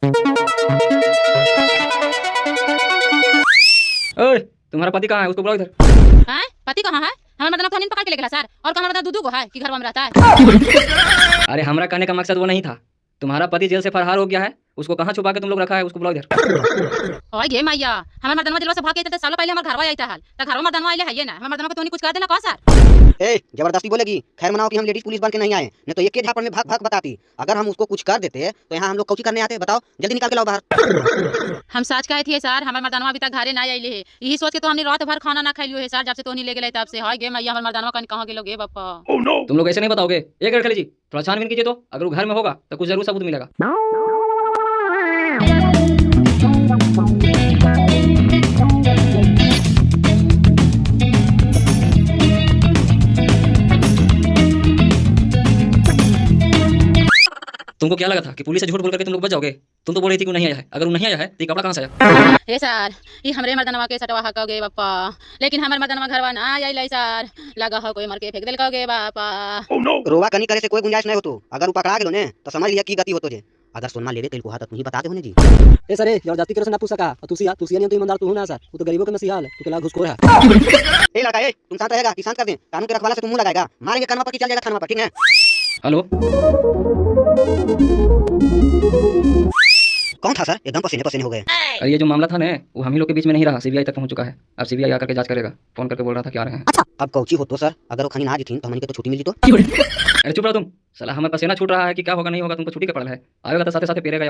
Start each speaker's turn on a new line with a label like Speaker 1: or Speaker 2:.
Speaker 1: ओए, तुम्हारा पति कहाँ है? उसको बुलाओ इधर।
Speaker 2: हैं? पति कहाँ है? हमारे मर्दाना को तो पकड़ के ले गया सर। और कहाँ मर्दाना दूधू को है कि घर में रहता है।
Speaker 1: अरे हमरा कहने का मकसद वो नहीं था। तुम्हारा पति जेल से फरार हो गया है, उसको कहाँ छुपा के तुम लोग रखा है? उसको बुलाओ इधर।
Speaker 2: ओए गे मैया, हमारे मर्दाना जेल से भाग के सालों पहले हमारे घरवा आया हाल। त घरवा मर्दाना आइले है ये ना। हमारे मर्दाना को तो नहीं कुछ कर देना का सर?
Speaker 3: ए जबरदस्ती बोलेगी। खैर मनाओ कि हम लेडीज पुलिस बन के नहीं आए, नहीं तो एक के झापड़ में भाग भाग बताती। अगर हम उसको कुछ कर देते तो यहाँ हम लोग कौची करने आते? बताओ, जल्दी निकाल के लाओ बाहर।
Speaker 2: हम सच कहे थे सर, हमारे मर्दाना अभी तक घरे ना आइले है। यही सोच के तो हमने रात भर खाना ना खाइलियो है सर, जब से तो नहीं ले गेले तब से। हाय गे मैया, हमारे मर्दाना कहाँ गेलो गे बापा।
Speaker 1: तुम लोग ऐसे नहीं बताओगे। एक लड़का लीजिए, थोड़ा छानबीन कीजिए तो अगर वो घर में होगा तो कुछ जरूर सबूत मिलेगा। तुमको क्या लगा था कि पुलिस से झूठ बोल करके तुम लोग बच जाओगे? तुम तो बोल रही थी कि वो नहीं आया है। अगर वो नहीं आया है तो ये कपड़ा कहाँ से आया?
Speaker 2: हे सर, ये हमरे मर्दानवा के सटवा हक गे बापा। लेकिन हमारे मर्दानवा घरवा ना आइले सर। लगा हो कोई मर के फेंक देल गे बापा।
Speaker 3: रोवा कनी करे से कोई गुंजाइश नहीं हो। तो अगर वो पकड़ा गेलो ने तो समझ लिया की गति होतो जे। अगर सोना ले ले तेल को हाथ तुम ही बताते होने जी।
Speaker 4: ए सर, जबरदस्ती करे से ना पूछ सका। तुसिया नहीं तो ईमानदार तू हो ना सर। तू तो गरीबों के मसीहा है, तू तो लाख घुसखोर है।
Speaker 3: ए लड़का, ए तुम शांत रहेगा कि शांत कर दें? कानून के रखवाला से तुम मुंह लगाएगा, मारेंगे कानवा पर की चल जाएगा थाना पर, ठीक है?
Speaker 1: हेलो,
Speaker 3: कौन था सर? एकदम पसीने पसीने हो गए।
Speaker 1: अरे ये जो मामला था ना, वो हम ही लोग के बीच में नहीं रहा, सीबीआई तक पहुंच चुका है। अब सीबीआई आकर के जांच करेगा। फोन करके बोल रहा था कि आ रहे हैं।
Speaker 3: अब कौची हो तो सर? अगर वो खनी ना थी तो हमनी के तो छुट्टी मिली तो।
Speaker 1: अरे चुप रहो तुम। साला हमें पसीना छूट रहा है कि क्या होगा नहीं होगा, तुमको छुट्टी का पड़ा है। आएगा तो साथे साथे पेरेगा।